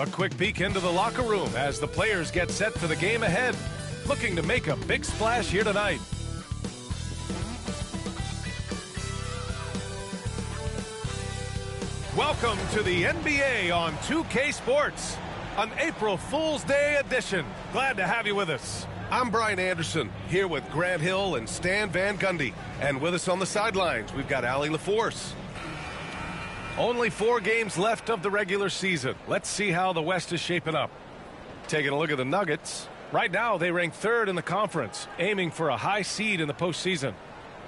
A quick peek into the locker room as the players get set for the game ahead, looking to make a big splash here tonight. Welcome to the NBA on 2K Sports, an April Fool's Day edition. Glad to have you with us. I'm Brian Anderson, here with Grant Hill and Stan Van Gundy. And with us on the sidelines, we've got Allie LaForce. Only 4 games left of the regular season. Let's see how the West is shaping up. Taking a look at the Nuggets. Right now, they rank 3rd in the conference, aiming for a high seed in the postseason.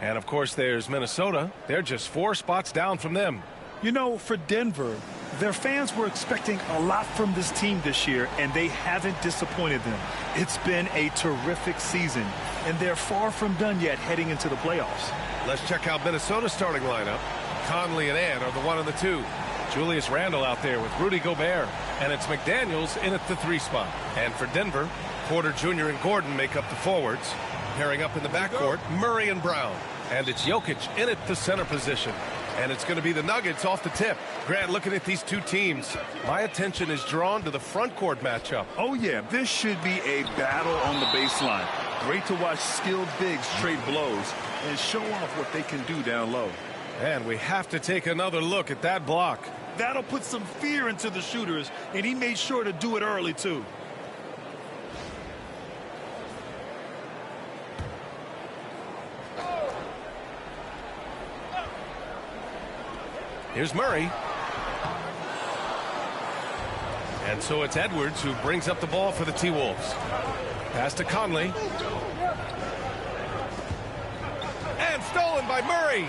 And, of course, there's Minnesota. They're just 4 spots down from them. You know, for Denver, their fans were expecting a lot from this team this year, and they haven't disappointed them. It's been a terrific season, and they're far from done yet heading into the playoffs. Let's check out Minnesota's starting lineup. Conley and Ant are the 1 and the 2. Julius Randle out there with Rudy Gobert. And it's McDaniels in at the 3 spot. And for Denver, Porter Jr. and Gordon make up the forwards. Pairing up in the backcourt, Murray and Brown. And it's Jokic in at the center position. And it's going to be the Nuggets off the tip. Grant, looking at these 2 teams, my attention is drawn to the front court matchup. Oh, yeah, this should be a battle on the baseline. Great to watch skilled bigs trade blows and show off what they can do down low. And we have to take another look at that block. That'll put some fear into the shooters, and he made sure to do it early, too. Here's Murray. And so it's Edwards who brings up the ball for the T-Wolves. Pass to Conley. And stolen by Murray.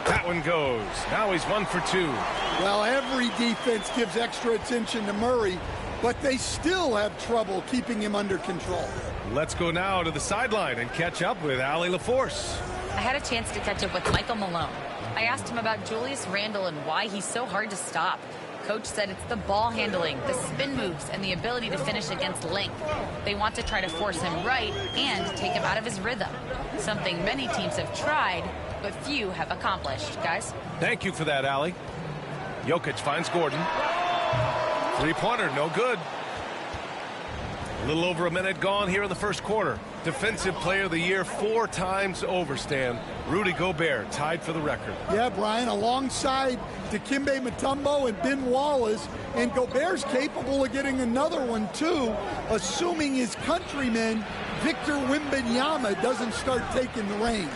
That one goes. Now he's 1 for 2. Well, every defense gives extra attention to Murray, but they still have trouble keeping him under control. Let's go now to the sideline and catch up with Allie LaForce. I had a chance to catch up with Michael Malone. I asked him about Julius Randle and why he's so hard to stop. Coach said it's the ball handling, the spin moves, and the ability to finish against length. They want to try to force him right and take him out of his rhythm. Something many teams have tried, but few have accomplished. Guys? Thank you for that, Allie. Jokic finds Gordon. 3-pointer, no good. A little over a minute gone here in the first quarter. Defensive Player of the Year 4 times over, Stan. Rudy Gobert tied for the record. Yeah, Brian, alongside Dikembe Mutombo and Ben Wallace, and Gobert's capable of getting another one, too, assuming his countryman, Victor Wembanyama, doesn't start taking the reins.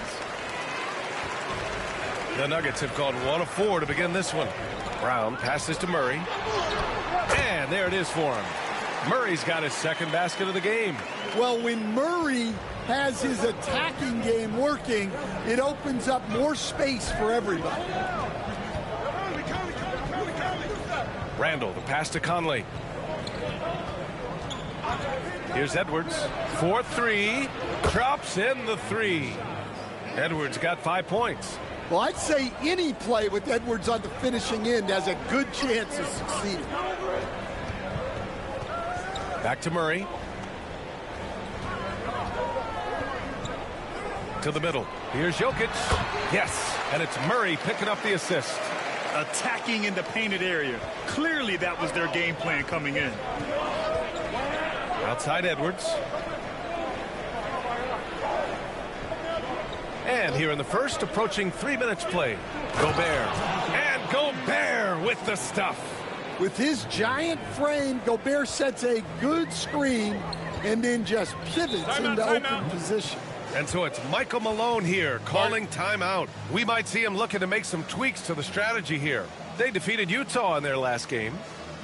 The Nuggets have gone 1 of 4 to begin this one. Brown passes to Murray. And there it is for him. Murray's got his 2nd basket of the game. Well, when Murray has his attacking game working, it opens up more space for everybody. Randle, the pass to Conley. Here's Edwards. 4-3. Drops in the 3. Edwards got 5 points. Well, I'd say any play with Edwards on the finishing end has a good chance of succeeding. Back to Murray. To the middle. Here's Jokic. Yes, and it's Murray picking up the assist. Attacking in the painted area. Clearly that was their game plan coming in. Outside Edwards. And here in the first, approaching 3 minutes played. Gobert. And Gobert with the stuff. With his giant frame, Gobert sets a good screen and then just pivots into open position. And so it's Michael Malone here calling timeout. We might see him looking to make some tweaks to the strategy here. They defeated Utah in their last game.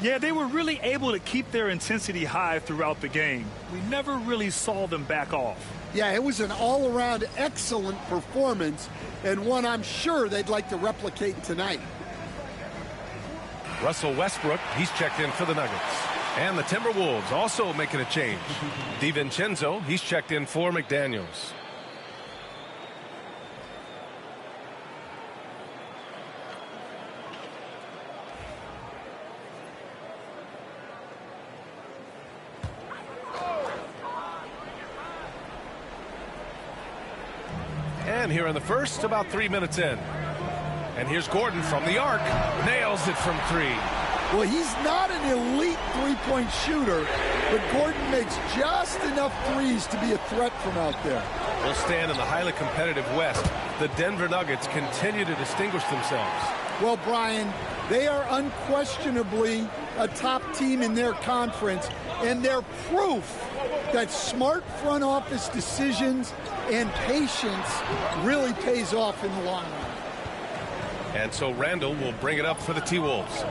Yeah, they were really able to keep their intensity high throughout the game. We never really saw them back off. Yeah, it was an all-around excellent performance, and one I'm sure they'd like to replicate tonight. Russell Westbrook, he's checked in for the Nuggets. And the Timberwolves also making a change. DiVincenzo, he's checked in for McDaniels. And here in the first, about 3 minutes in. And here's Gordon from the arc. Nails it from 3. Well, he's not an elite three-point shooter, but Gordon makes just enough threes to be a threat from out there. We'll stand in the highly competitive West. The Denver Nuggets continue to distinguish themselves. Well, Brian, they are unquestionably a top team in their conference, and they're proof that smart front office decisions and patience really pays off in the long run. And so Randall will bring it up for the T-Wolves.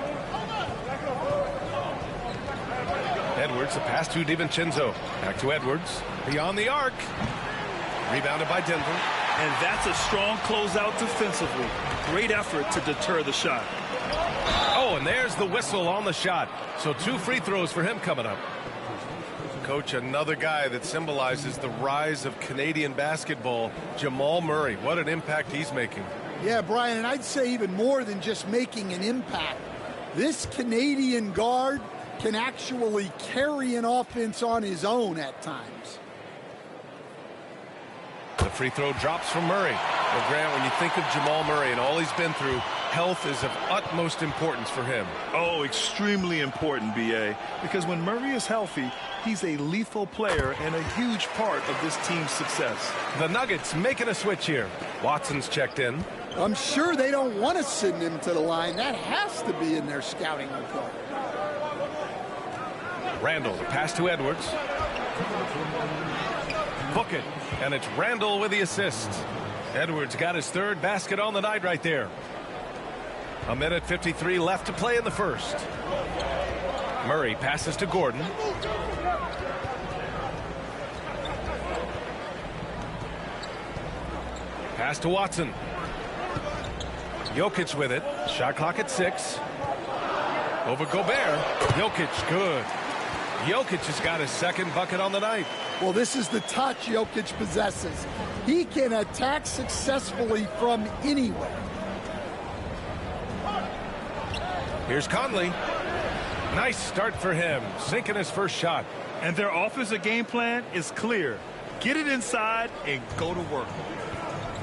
Edwards, the pass to DiVincenzo. Back to Edwards. Beyond the arc. Rebounded by Denver. And that's a strong closeout defensively. Great effort to deter the shot. Oh, and there's the whistle on the shot. So 2 free throws for him coming up. Coach, another guy that symbolizes the rise of Canadian basketball, Jamal Murray. What an impact he's making. Yeah, Brian, and I'd say even more than just making an impact. This Canadian guard can actually carry an offense on his own at times. The free throw drops from Murray. Well, Grant, when you think of Jamal Murray and all he's been through, health is of utmost importance for him. Oh, extremely important, B.A., because when Murray is healthy, he's a lethal player and a huge part of this team's success. The Nuggets making a switch here. Watson's checked in. I'm sure they don't want to send him to the line. That has to be in their scouting report. Randall, the pass to Edwards. Book it, and it's Randall with the assist. Edwards got his 3rd basket on the night right there. 1:53 left to play in the first. Murray passes to Gordon. Pass to Watson. Jokic with it. Shot clock at 6. Over Gobert. Jokic, good. Jokic has got his 2nd bucket on the night. Well, this is the touch Jokic possesses. He can attack successfully from anywhere. Here's Conley. Nice start for him, sinking his first shot. And their offensive game plan is clear. Get it inside and go to work.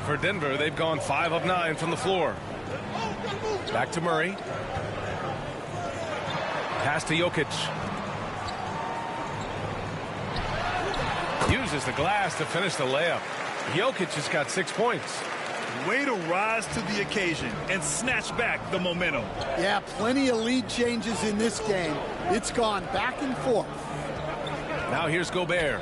For Denver, they've gone 5 of 9 from the floor. Back to Murray. Pass to Jokic. Uses the glass to finish the layup. Jokic has got 6 points. Way to rise to the occasion and snatch back the momentum. Yeah, plenty of lead changes in this game. It's gone back and forth. Now here's Gobert.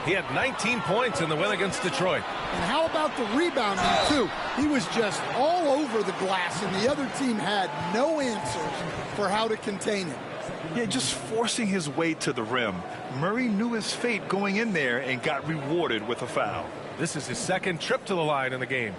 He had 19 points in the win against Detroit. And how about the rebounding, too? He was just all over the glass, and the other team had no answers for how to contain him. Yeah, just forcing his way to the rim. Murray knew his fate going in there and got rewarded with a foul. This is his 2nd trip to the line in the game.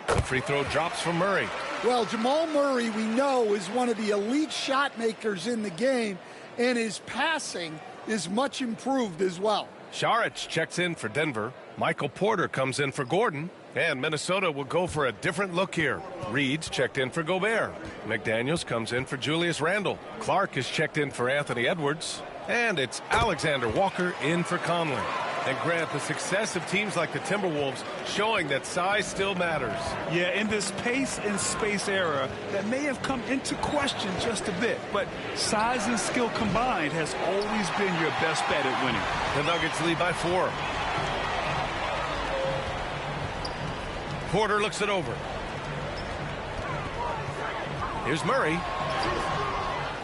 The free throw drops from Murray. Well, Jamal Murray, we know, is one of the elite shot makers in the game, and his passing is much improved as well. Saric checks in for Denver. Michael Porter comes in for Gordon. And Minnesota will go for a different look here. Reed's checked in for Gobert. McDaniels comes in for Julius Randle. Clark is checked in for Anthony Edwards. And it's Alexander Walker in for Conley. And Grant, the success of teams like the Timberwolves showing that size still matters. Yeah, in this pace and space era, that may have come into question just a bit, but size and skill combined has always been your best bet at winning. The Nuggets lead by 4. Porter looks it over. Here's Murray.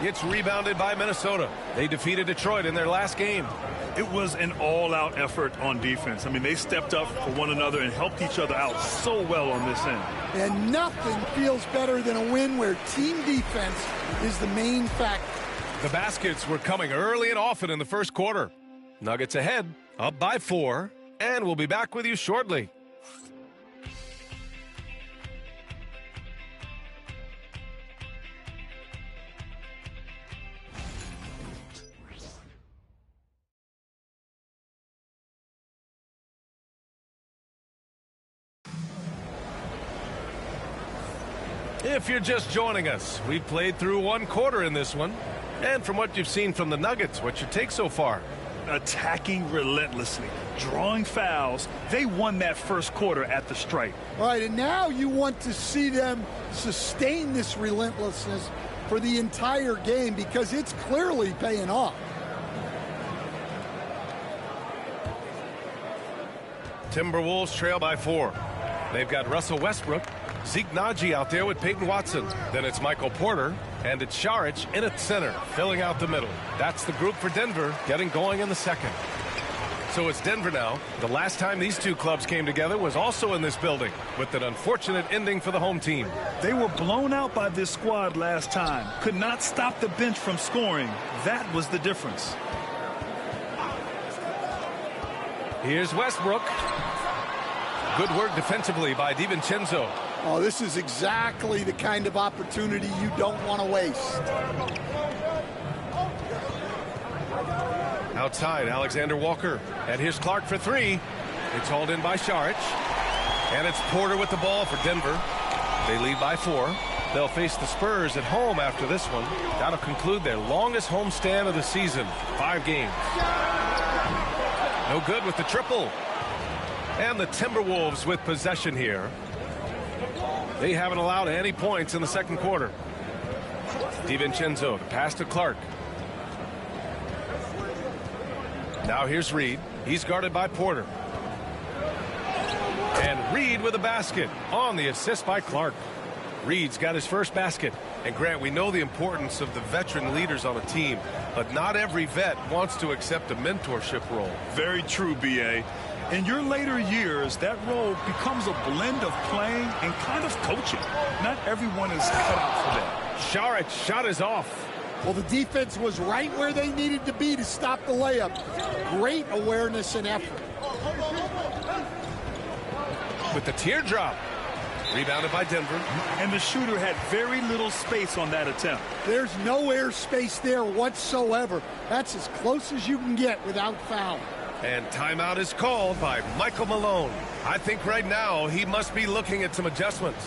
It's rebounded by Minnesota. They defeated Detroit in their last game. It was an all-out effort on defense. I mean, they stepped up for one another and helped each other out so well on this end. And nothing feels better than a win where team defense is the main factor. The baskets were coming early and often in the first quarter. Nuggets ahead, up by 4, and we'll be back with you shortly. If you're just joining us, we've played through one quarter in this one. And from what you've seen from the Nuggets, what's your take so far? Attacking relentlessly, drawing fouls. They won that first quarter at the stripe. All right, and now you want to see them sustain this relentlessness for the entire game because it's clearly paying off. Timberwolves trail by 4. They've got Russell Westbrook, Zeke Naji out there with Peyton Watson. Then it's Michael Porter, and it's Šarić in at center, filling out the middle. That's the group for Denver, getting going in the second. So it's Denver now. The last time these two clubs came together was also in this building, with an unfortunate ending for the home team. They were blown out by this squad last time. Could not stop the bench from scoring. That was the difference. Here's Westbrook. Good work defensively by DiVincenzo. Oh, this is exactly the kind of opportunity you don't want to waste. Outside, Alexander Walker. And here's Clark for 3. It's hauled in by Šarić. And it's Porter with the ball for Denver. They lead by 4. They'll face the Spurs at home after this one. That'll conclude their longest homestand of the season. 5 games. No good with the triple. And the Timberwolves with possession here. They haven't allowed any points in the second quarter. DiVincenzo, the pass to Clark. Now here's Reed. He's guarded by Porter. And Reed with a basket on the assist by Clark. Reed's got his first basket. And Grant, we know the importance of the veteran leaders on a team, but not every vet wants to accept a mentorship role. Very true, B.A. In your later years, that role becomes a blend of playing and kind of coaching. Not everyone is cut out for that. Šarić shot is off. Well, the defense was right where they needed to be to stop the layup. Great awareness and effort. With the teardrop. Rebounded by Denver. And the shooter had very little space on that attempt. There's no air space there whatsoever. That's as close as you can get without foul. And timeout is called by Michael Malone. I think right now he must be looking at some adjustments.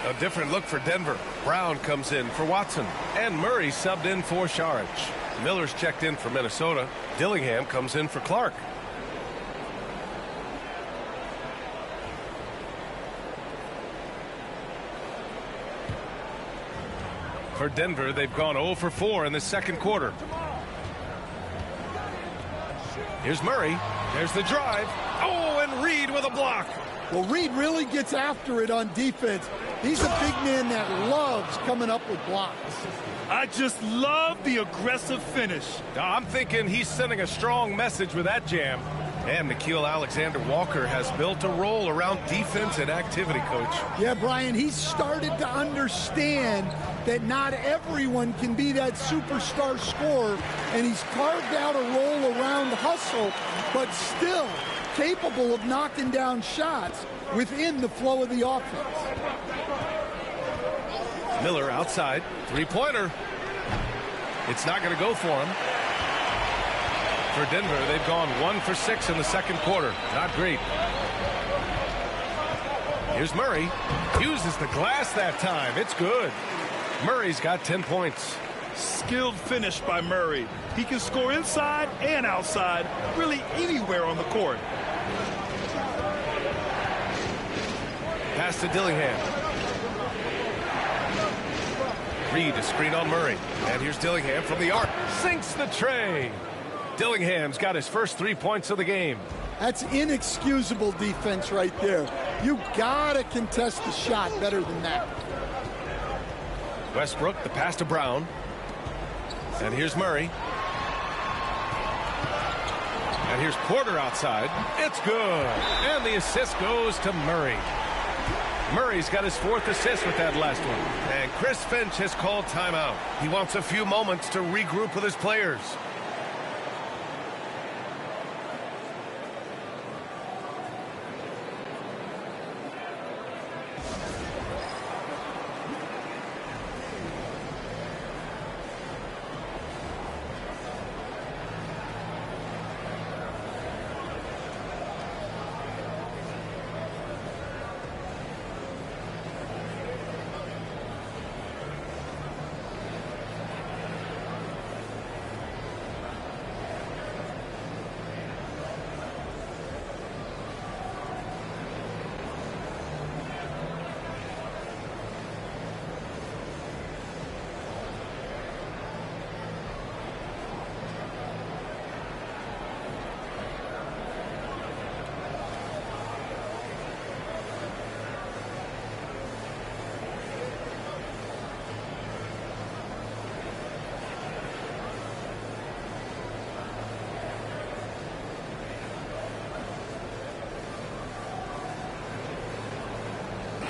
A different look for Denver. Brown comes in for Watson. And Murray subbed in for Šarić. Miller's checked in for Minnesota. Dillingham comes in for Clark. For Denver, they've gone 0 for 4 in the second quarter. Here's Murray. There's the drive. Oh, and Reed with a block. Well, Reed really gets after it on defense. He's a big man that loves coming up with blocks. I just love the aggressive finish. I'm thinking he's sending a strong message with that jam. And Nickeil Alexander-Walker has built a role around defense and activity, Coach. Yeah, Brian, he's started to understand that not everyone can be that superstar scorer, and he's carved out a role around hustle, but still capable of knocking down shots within the flow of the offense. Miller outside, three-pointer. It's not going to go for him. For Denver, they've gone 1 for 6 in the second quarter. Not great. Here's Murray. Uses the glass that time. It's good. Murray's got 10 points. Skilled finish by Murray. He can score inside and outside, really anywhere on the court. pass to Dillingham. Reed to screen on Murray. And here's Dillingham from the arc. Sinks the tray. Dillingham's got his first 3 points of the game. That's inexcusable defense right there. You gotta contest the shot better than that. Westbrook, the pass to Brown. And here's Murray. And here's Porter outside. It's good. And the assist goes to Murray. Murray's got his 4th assist with that last one. And Chris Finch has called timeout. He wants a few moments to regroup with his players.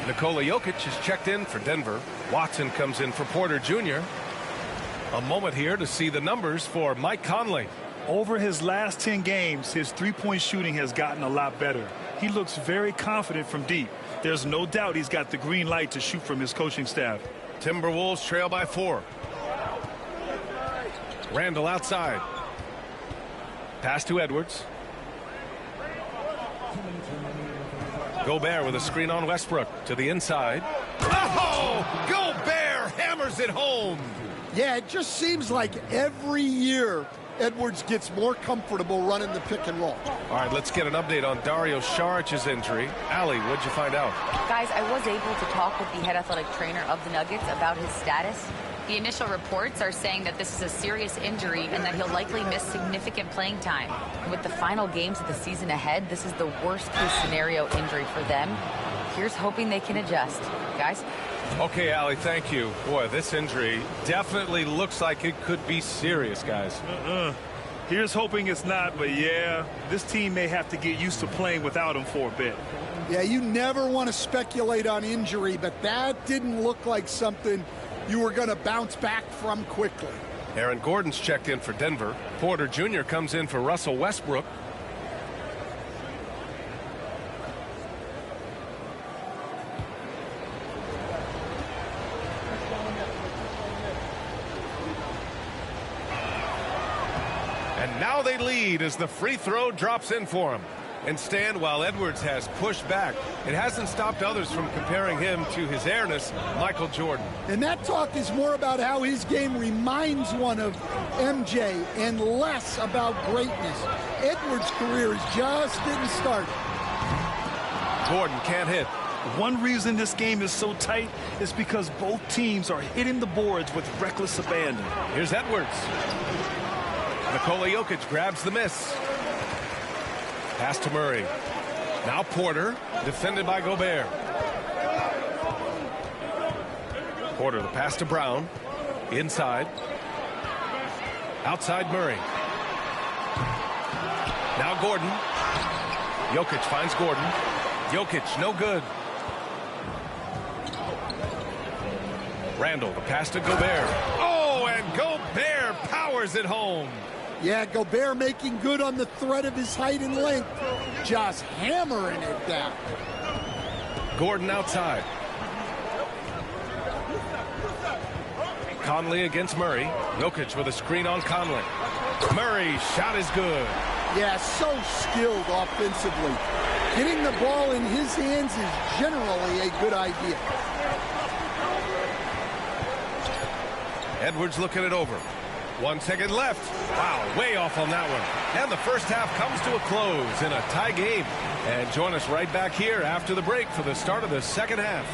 Nikola Jokic is checked in for Denver. Watson comes in for Porter Jr. A moment here to see the numbers for Mike Conley. Over his last 10 games, his three-point shooting has gotten a lot better. He looks very confident from deep. There's no doubt he's got the green light to shoot from his coaching staff. Timberwolves trail by 4. Randall outside. Pass to Edwards. Gobert with a screen on Westbrook to the inside. Oh! Gobert hammers it home. Yeah, it just seems like every year Edwards gets more comfortable running the pick and roll. All right, let's get an update on Dario Saric's injury. Allie, what'd you find out? Guys, I was able to talk with the head athletic trainer of the Nuggets about his status. The initial reports are saying that this is a serious injury and that he'll likely miss significant playing time. With the final games of the season ahead, this is the worst-case scenario injury for them. Here's hoping they can adjust. Guys? Okay, Allie, thank you. Boy, this injury definitely looks like it could be serious, guys. Here's hoping it's not, but yeah, this team may have to get used to playing without him for a bit. Yeah, you never want to speculate on injury, but that didn't look like something you were going to bounce back from quickly. Aaron Gordon's checked in for Denver. Porter Jr. comes in for Russell Westbrook. And now they lead as the free throw drops in for him. And Stan, while Edwards has pushed back, it hasn't stopped others from comparing him to his airness, Michael Jordan. And that talk is more about how his game reminds one of MJ and less about greatness. Edwards' career is just getting started. Gordon can't hit. One reason this game is so tight is because both teams are hitting the boards with reckless abandon. Here's Edwards. Nikola Jokic grabs the miss. Pass to Murray. Now Porter, defended by Gobert. Porter, the pass to Brown. Inside. Outside Murray. Now Gordon. Jokic finds Gordon. Jokic, no good. Randall, the pass to Gobert. Oh, and Gobert powers it home. Yeah, Gobert making good on the threat of his height and length. Just hammering it down. Gordon outside. Conley against Murray. Jokic with a screen on Conley. Murray, shot is good. Yeah, so skilled offensively. Getting the ball in his hands is generally a good idea. Edwards looking it over. 1 second left. Wow, way off on that one. And the first half comes to a close in a tie game. And join us right back here after the break for the start of the second half.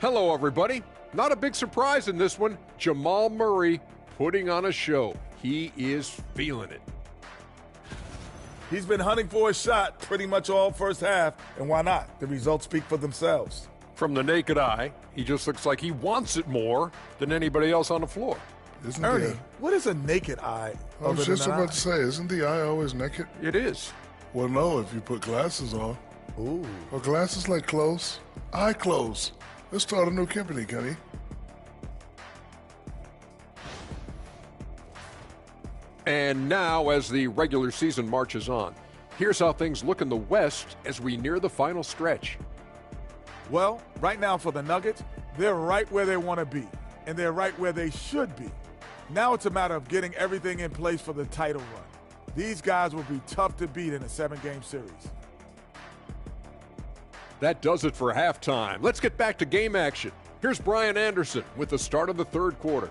Hello, everybody. Not a big surprise in this one. Jamal Murray putting on a show. He is feeling it. He's been hunting for a shot pretty much all first half, and why not? The results speak for themselves. From the naked eye, he just looks like he wants it more than anybody else on the floor. Ernie, what is a naked eye? I was just about to say, isn't the eye always naked? It is. Well, no, if you put glasses on. Ooh. Are glasses like clothes? Eye clothes. Let's start a new company, Kenny. And now, as the regular season marches on, here's how things look in the West as we near the final stretch. Well, right now for the Nuggets, they're right where they want to be, and they're right where they should be. Now it's a matter of getting everything in place for the title run. These guys will be tough to beat in a 7-game series. That does it for halftime. Let's get back to game action. Here's Brian Anderson with the start of the third quarter.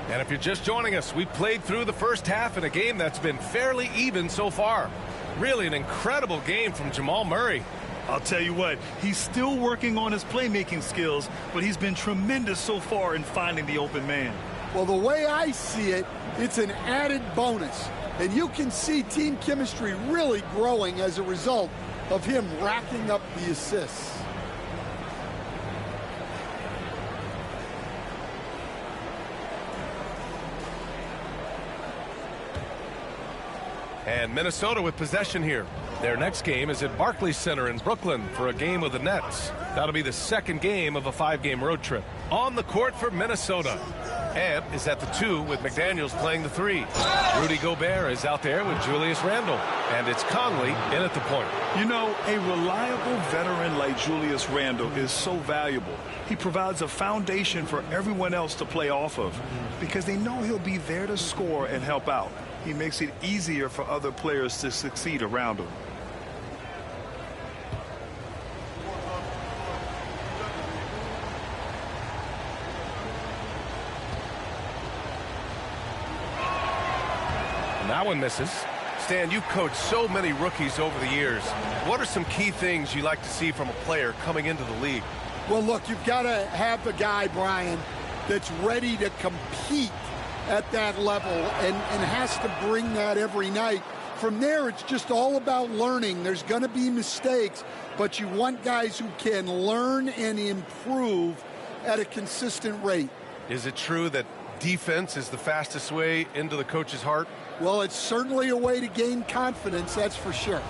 And if you're just joining us, we've played through the first half in a game that's been fairly even so far. Really an incredible game from Jamal Murray. I'll tell you what, he's still working on his playmaking skills, but he's been tremendous so far in finding the open man. Well, the way I see it, it's an added bonus. And you can see team chemistry really growing as a result of him racking up the assists. And Minnesota with possession here. Their next game is at Barclays Center in Brooklyn for a game with the Nets. That'll be the second game of a 5-game road trip. On the court for Minnesota. Ant is at the 2 with McDaniels playing the 3. Rudy Gobert is out there with Julius Randle. And it's Conley in at the point. You know, a reliable veteran like Julius Randle is so valuable. He provides a foundation for everyone else to play off of because they know he'll be there to score and help out. He makes it easier for other players to succeed around him. And that one misses. Stan, you've coached so many rookies over the years. What are some key things you like to see from a player coming into the league? Well, look, you've got to have a guy, Brian, that's ready to compete at that level and has to bring that every night. From there, it's just all about learning. There's going to be mistakes, but you want guys who can learn and improve at a consistent rate. Is it true that defense is the fastest way into the coach's heart? Well, it's certainly a way to gain confidence, that's for sure.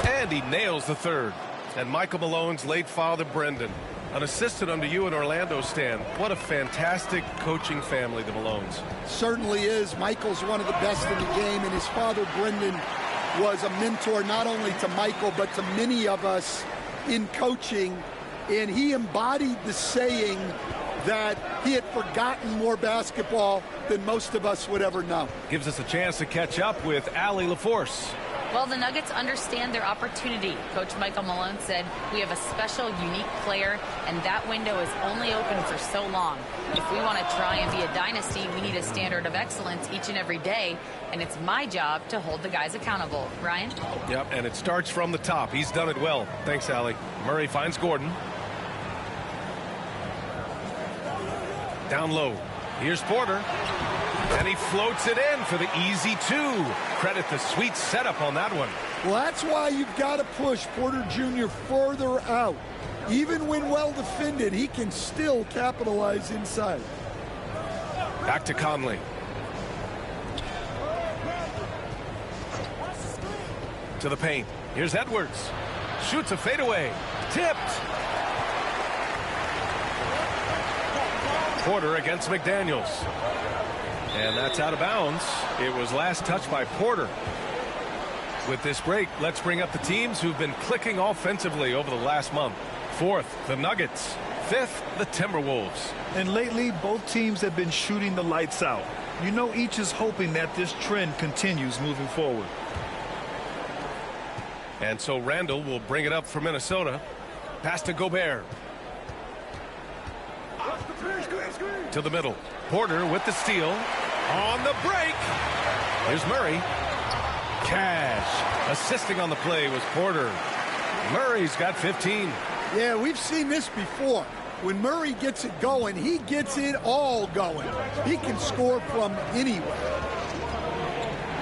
And he nails the third. And Michael Malone's late father, Brendan, an assistant under you in Orlando, Stan. What a fantastic coaching family, the Malones. Certainly is. Michael's one of the best in the game, and his father, Brendan, was a mentor not only to Michael, but to many of us in coaching. And he embodied the saying that he had forgotten more basketball than most of us would ever know. Gives us a chance to catch up with Allie LaForce. Well, the Nuggets understand their opportunity. Coach Michael Malone said, we have a special, unique player, and that window is only open for so long. If we want to try and be a dynasty, we need a standard of excellence each and every day, and it's my job to hold the guys accountable. Ryan? Yep, and it starts from the top. He's done it well. Thanks, Allie. Murray finds Gordon. Down low. Here's Porter. And he floats it in for the easy 2. Credit the sweet setup on that one. Well, that's why you've got to push Porter Jr. further out. Even when well defended, he can still capitalize inside. Back to Conley. To the paint. Here's Edwards. Shoots a fadeaway. Tipped. Porter against McDaniels. And that's out of bounds. It was last touched by Porter. With this break, let's bring up the teams who've been clicking offensively over the last month. Fourth, the Nuggets. Fifth, the Timberwolves. And lately, both teams have been shooting the lights out. You know, each is hoping that this trend continues moving forward. And so Randall will bring it up for Minnesota. Pass to Gobert. To the middle. Porter with the steal. On the break. Here's Murray. Cash. Assisting on the play was Porter. Murray's got 15. Yeah, we've seen this before. When Murray gets it going, he gets it all going. He can score from anywhere.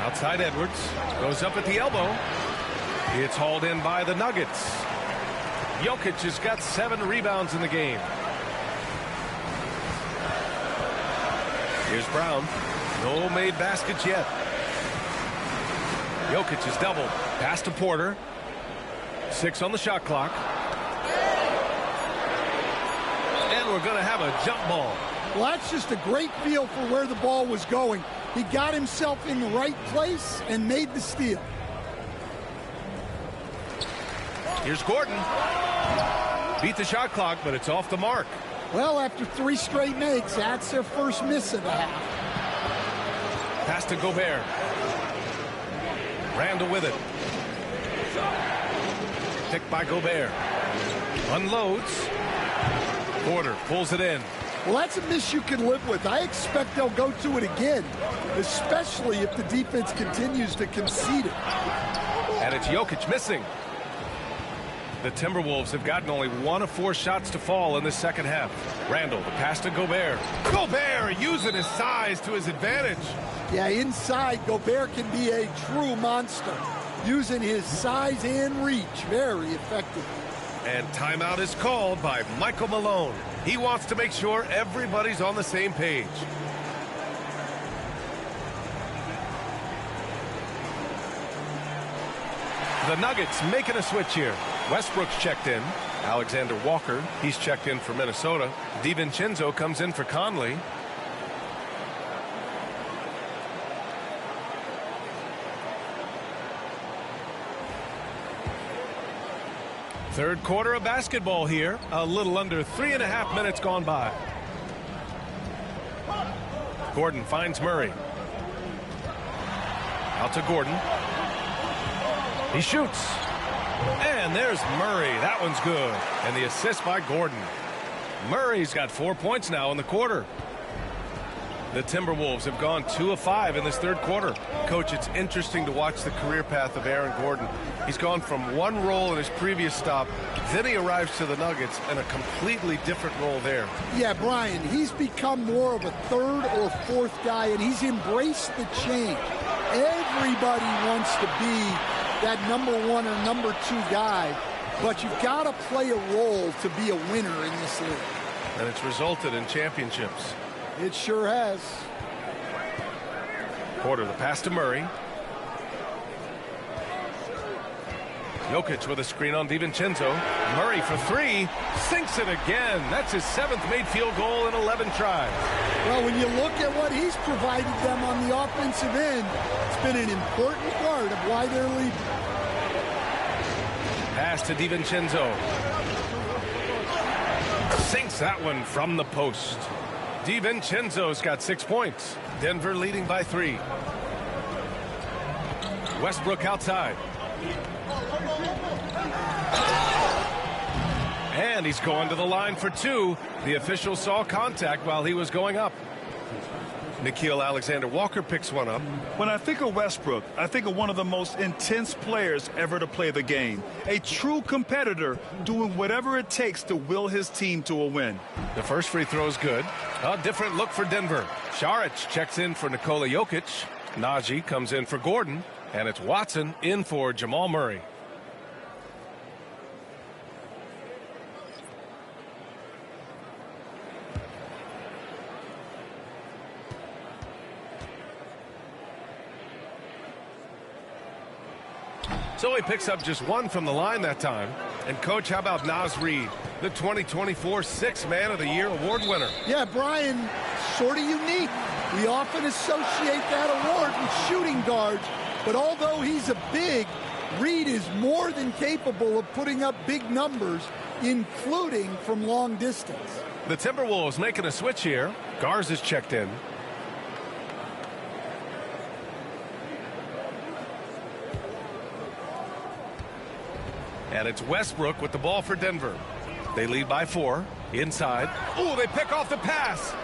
Outside Edwards. Goes up at the elbow. It's hauled in by the Nuggets. Jokic has got 7 rebounds in the game. Here's Brown. No made baskets yet. Jokic is doubled. Pass to Porter. 6 on the shot clock. And we're going to have a jump ball. Well, that's just a great feel for where the ball was going. He got himself in the right place and made the steal. Here's Gordon. Beat the shot clock, but it's off the mark. Well, after 3 straight makes, that's their first miss of the half. Pass to Gobert. Randall with it. Picked by Gobert. Unloads. Porter pulls it in. Well, that's a miss you can live with. I expect they'll go to it again, especially if the defense continues to concede it. And it's Jokic missing. The Timberwolves have gotten only 1 of 4 shots to fall in this second half. Randall, the pass to Gobert. Gobert using his size to his advantage. Yeah, inside, Gobert can be a true monster, using his size and reach very effectively. And timeout is called by Michael Malone. He wants to make sure everybody's on the same page. The Nuggets making a switch here. Westbrook's checked in. Alexander Walker, he's checked in for Minnesota. DiVincenzo comes in for Conley. Third quarter of basketball here. A little under 3.5 minutes gone by. Gordon finds Murray. Out to Gordon. He shoots. And there's Murray. That one's good. And the assist by Gordon. Murray's got 4 points now in the quarter. The Timberwolves have gone 2 of 5 in this third quarter. Coach, it's interesting to watch the career path of Aaron Gordon. He's gone from one role in his previous stop, then he arrives to the Nuggets in a completely different role there. Yeah, Brian, he's become more of a third or fourth guy, and he's embraced the change. Everybody wants to be that number 1 or number 2 guy, but you've got to play a role to be a winner in this league. And it's resulted in championships. It sure has. Porter, the pass to Murray. Jokic with a screen on DiVincenzo. Murray for 3. Sinks it again. That's his 7th made field goal in 11 tries. Well, when you look at what he's provided them on the offensive end, it's been an important part of why they're leading. Pass to DiVincenzo. Sinks that one from the post. DiVincenzo's got 6 points. Denver leading by 3. Westbrook outside. And he's going to the line for 2. The official saw contact while he was going up. Nickeil Alexander-Walker picks one up. When I think of Westbrook, I think of one of the most intense players ever to play the game. A true competitor doing whatever it takes to will his team to a win. The first free throw is good. A different look for Denver. Šarić checks in for Nikola Jokic. Najee comes in for Gordon. And it's Watson in for Jamal Murray. So he picks up just one from the line that time. And, Coach, how about Naz Reid, the 2024 Sixth Man of the Year award winner? Yeah, Brian, sort of unique. We often associate that award with shooting guards, but although he's a big, Reid is more than capable of putting up big numbers, including from long distance. The Timberwolves making a switch here. Garza is checked in. And it's Westbrook with the ball for Denver. They lead by 4. Inside. Oh, they pick off the pass.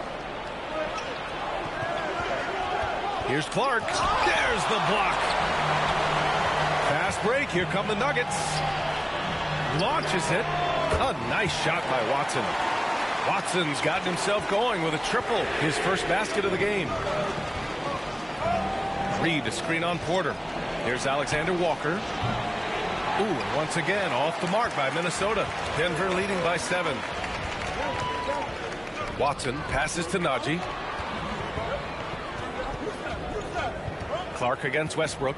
Here's Clark. There's the block. Fast break. Here come the Nuggets. Launches it. A nice shot by Watson. Watson's gotten himself going with a triple. His first basket of the game. Reid to screen on Porter. Here's Alexander Walker. Ooh, and once again, off the mark by Minnesota. Denver leading by 7. Watson passes to Najee. Clark against Westbrook.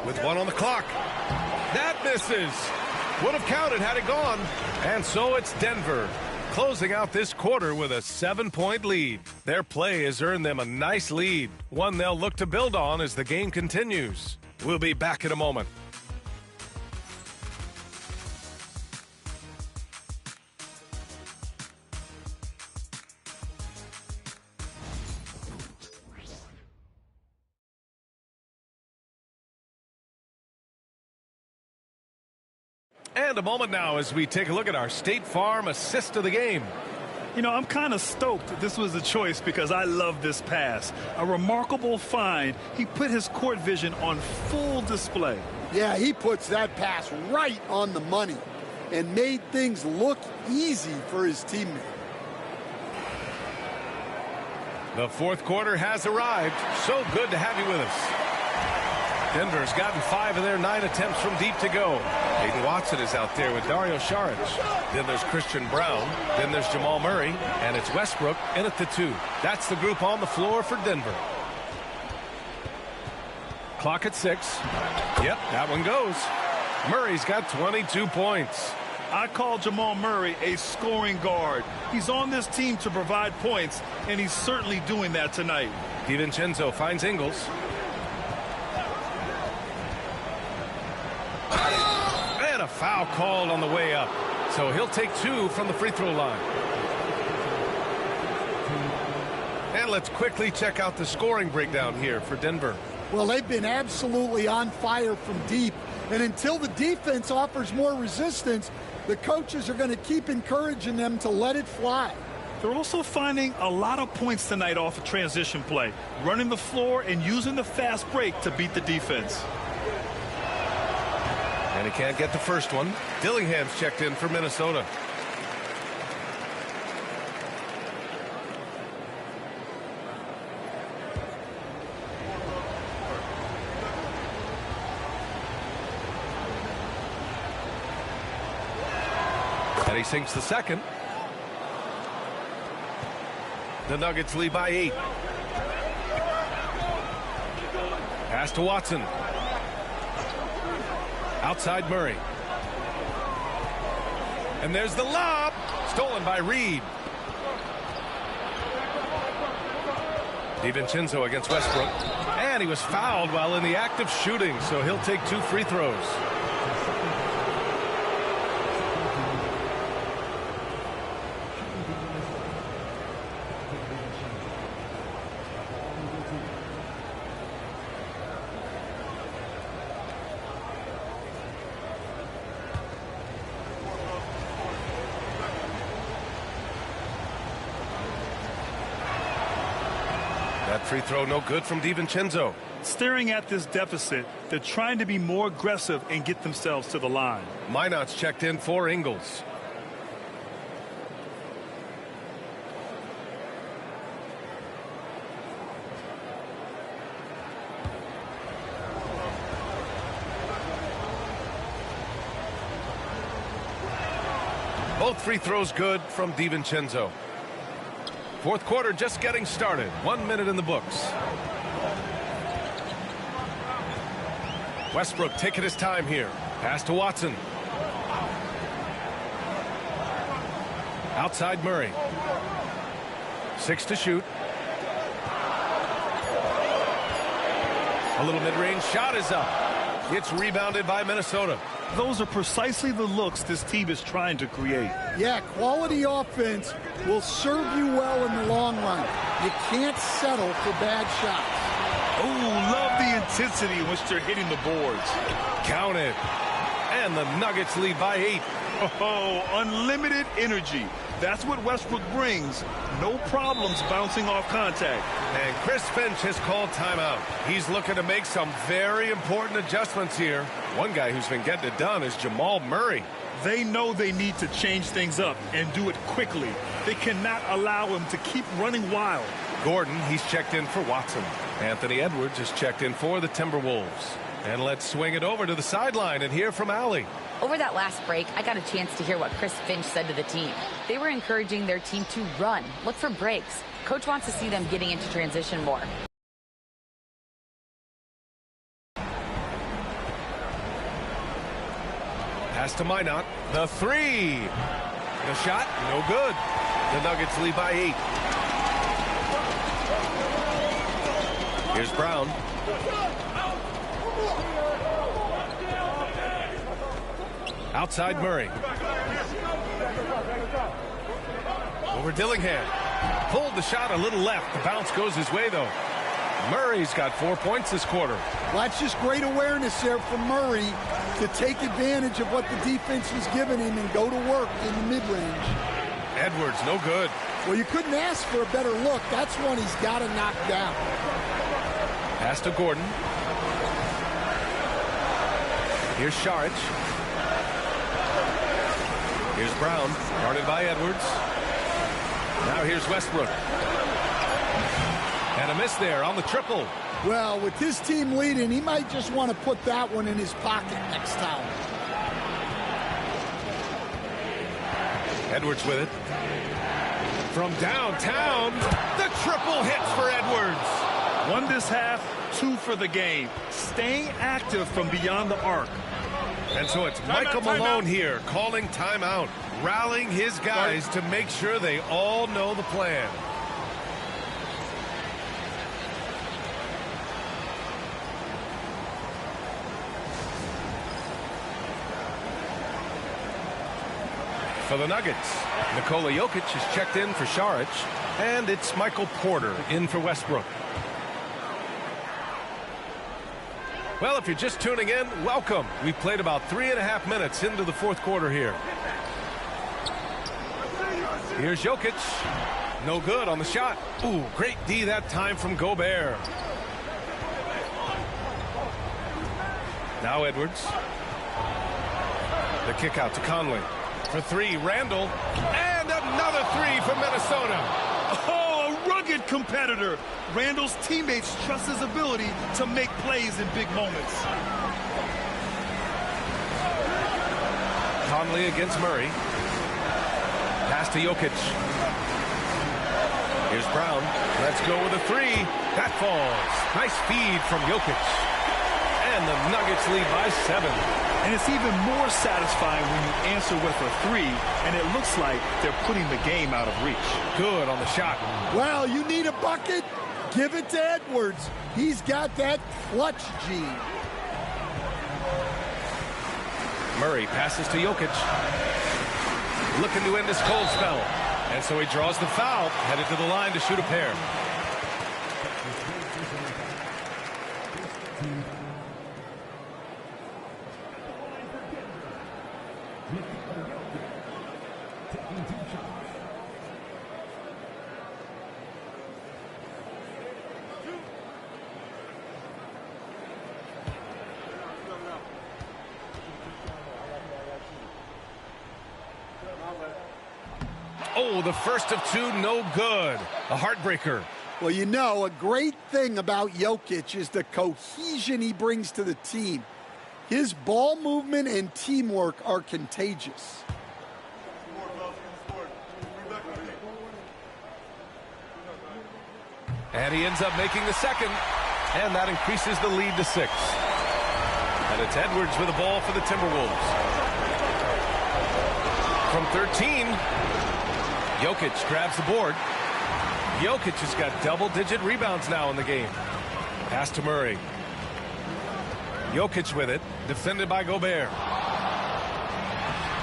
With 1 on the clock. That misses. Would have counted had it gone. And so it's Denver closing out this quarter with a 7-point lead. Their play has earned them a nice lead, one they'll look to build on as the game continues. We'll be back in a moment. And a moment now as we take a look at our State Farm assist of the game. You know, I'm kind of stoked this was a choice because I love this pass. A remarkable find. He put his court vision on full display. Yeah, he puts that pass right on the money and made things look easy for his teammate. The fourth quarter has arrived. So good to have you with us. Denver's gotten 5 of their 9 attempts from deep to go. Aiden Watson is out there with Dario Saric. Then there's Christian Brown. Then there's Jamal Murray. And it's Westbrook in at the 2. That's the group on the floor for Denver. Clock at 6. Yep, that one goes. Murray's got 22 points. I call Jamal Murray a scoring guard. He's on this team to provide points, and he's certainly doing that tonight. DiVincenzo finds Ingles. And a foul called on the way up. So he'll take 2 from the free throw line. And let's quickly check out the scoring breakdown here for Denver. Well, they've been absolutely on fire from deep. And until the defense offers more resistance, the coaches are going to keep encouraging them to let it fly. They're also finding a lot of points tonight off of transition play, running the floor and using the fast break to beat the defense. And he can't get the first one. Dillingham's checked in for Minnesota. And he sinks the second. The Nuggets lead by 8. Pass to Watson. Outside Murray. And there's the lob. Stolen by Reid. DiVincenzo against Westbrook. And he was fouled while in the act of shooting, so he'll take 2 free throws. That free throw no good from DiVincenzo. Staring at this deficit, they're trying to be more aggressive and get themselves to the line. Minot's checked in for Ingles. Both free throws good from DiVincenzo. Fourth quarter just getting started. 1 minute in the books. Westbrook taking his time here. Pass to Watson. Outside Murray. 6 to shoot. A little mid-range shot is up. It's rebounded by Minnesota. Those are precisely the looks this team is trying to create. Yeah, quality offense will serve you well in the long run. You can't settle for bad shots. Oh, love the intensity in which they're hitting the boards. Count it. And the Nuggets lead by 8. Oh, unlimited energy. That's what Westbrook brings. No problems bouncing off contact. And Chris Finch has called timeout. He's looking to make some very important adjustments here. One guy who's been getting it done is Jamal Murray. They know they need to change things up and do it quickly. They cannot allow him to keep running wild. Gordon, he's checked in for Watson. Anthony Edwards is checked in for the Timberwolves. And let's swing it over to the sideline and hear from Allie. Over that last break, I got a chance to hear what Chris Finch said to the team. They were encouraging their team to run, look for breaks. Coach wants to see them getting into transition more. Pass to Minot. The 3. The shot, no good. The Nuggets lead by 8. Here's Brown. Outside Murray. Over Dillingham. Pulled the shot a little left. The bounce goes his way, though. Murray's got 4 points this quarter. Well, that's just great awareness there from Murray to take advantage of what the defense was giving him and go to work in the mid-range. Edwards, no good. Well, you couldn't ask for a better look. That's one he's got to knock down. Pass to Gordon. Here's Saric. Here's Brown, guarded by Edwards. Now here's Westbrook. And a miss there on the triple. Well, with his team leading, he might just want to put that one in his pocket next time. Edwards with it. From downtown, the triple hits for Edwards. 1 this half, 2 for the game. Staying active from beyond the arc. And so it's Michael Malone here calling timeout, rallying his guys to make sure they all know the plan. For the Nuggets, Nikola Jokic is checked in for Saric, and it's Michael Porter in for Westbrook. Well, if you're just tuning in, welcome. We've played about 3.5 minutes into the fourth quarter here. Here's Jokic. No good on the shot. Ooh, great D that time from Gobert. Now Edwards. The kick out to Conley. For 3, Randall. And another 3 for Minnesota. Oh, a rugged competitor. Randall's teammates trust his ability to make plays in big moments. Conley against Murray. Pass to Jokic. Here's Brown. Let's go with a 3. That falls. Nice feed from Jokic. And the Nuggets lead by 7. And it's even more satisfying when you answer with a 3, and it looks like they're putting the game out of reach. Good on the shot. Well, you need a bucket? Give it to Edwards. He's got that clutch gene. Murray passes to Jokic. Looking to end this cold spell. And so he draws the foul, headed to the line to shoot a pair. Oh, the first of 2, no good. A heartbreaker. Well, you know, a great thing about Jokic is the cohesion he brings to the team. His ball movement and teamwork are contagious. And he ends up making the second, and that increases the lead to 6. And it's Edwards with the ball for the Timberwolves. From 13, Jokic grabs the board. Jokic has got double-digit rebounds now in the game. Pass to Murray. Jokic with it, defended by Gobert.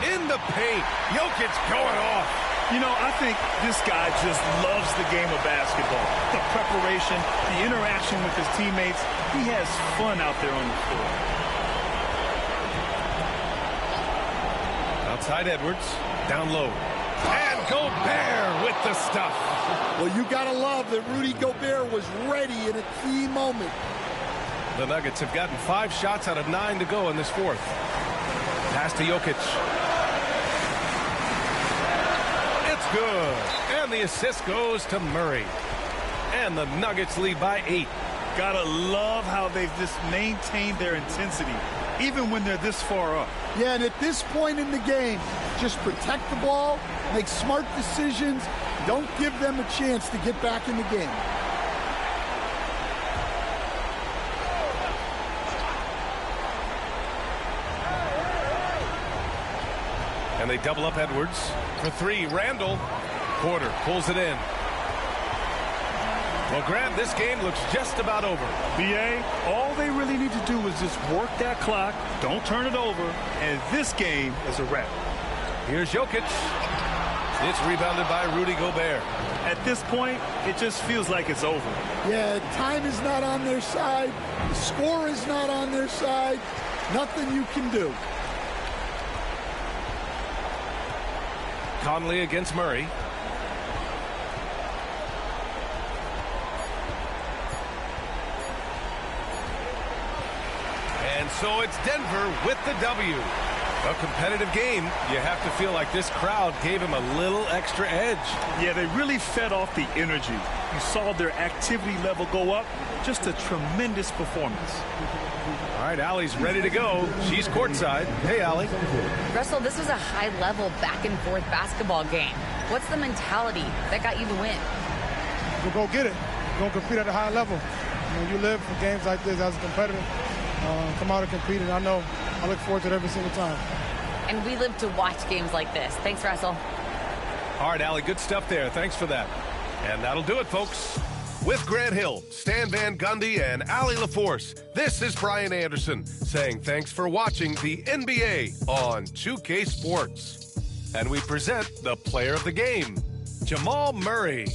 In the paint, Jokic going off. You know, I think this guy just loves the game of basketball. The preparation, the interaction with his teammates. He has fun out there on the floor. Outside Edwards, down low. And Gobert with the stuff. Well, you got to love that Rudy Gobert was ready in a key moment. The Nuggets have gotten 5 shots out of 9 to go in this fourth. Pass to Jokic. It's good. And the assist goes to Murray. And the Nuggets lead by 8. Gotta love how they've just maintained their intensity, even when they're this far up. Yeah, and at this point in the game, just protect the ball, make smart decisions, don't give them a chance to get back in the game. And they double up Edwards for 3. Randall. Porter pulls it in. Well, Grant, this game looks just about over. B.A., all they really need to do is just work that clock, don't turn it over, and this game is a wrap. Here's Jokic. It's rebounded by Rudy Gobert. At this point, it just feels like it's over. Yeah, time is not on their side. The score is not on their side. Nothing you can do. Conley against Murray. And so it's Denver with the W. A competitive game. You have to feel like this crowd gave him a little extra edge. Yeah, they really fed off the energy. You saw their activity level go up. Just a tremendous performance. All right, Allie's ready to go. She's courtside. Hey, Allie. Russell, this was a high-level back-and-forth basketball game. What's the mentality that got you the win? We'll go get it. We're going to compete at a high level. You live for games like this as a competitor. Come out and compete, and I look forward to it every single time. And we live to watch games like this. Thanks, Russell. All right, Allie, good stuff there. Thanks for that. And that'll do it, folks. With Grant Hill, Stan Van Gundy, and Allie LaForce, this is Brian Anderson saying thanks for watching the NBA on 2K Sports. And we present the player of the game, Jamal Murray.